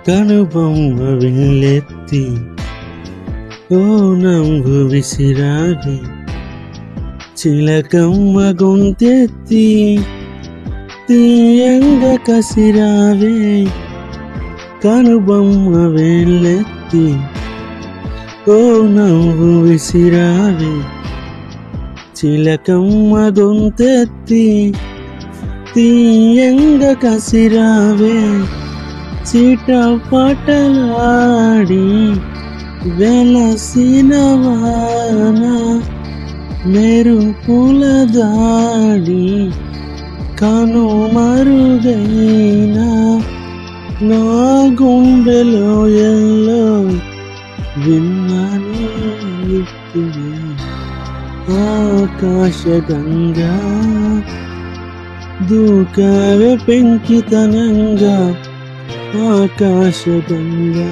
కనుబొమ్మ విల్లెత్తి ఓ నవ్వు విసిరావే, చిలకమ్మ గొంతెత్తి తీయంగా కసిరావే. కనుబొమ్మ విల్లెత్తి ఓ నవ్వు విసిరావే, చిలకమ్మ గొంతెత్తి తీయంగా కసిరావే. చిటపటలాడి వెలసిన వాన మెరుపుల దాడి కనుమరుగైన నా గుండెలో ఎల్లో విన్నాను ఇప్పుడే. ఆకాశగంగా దూకావే పెంకితనంగా, ఆకాశగంగా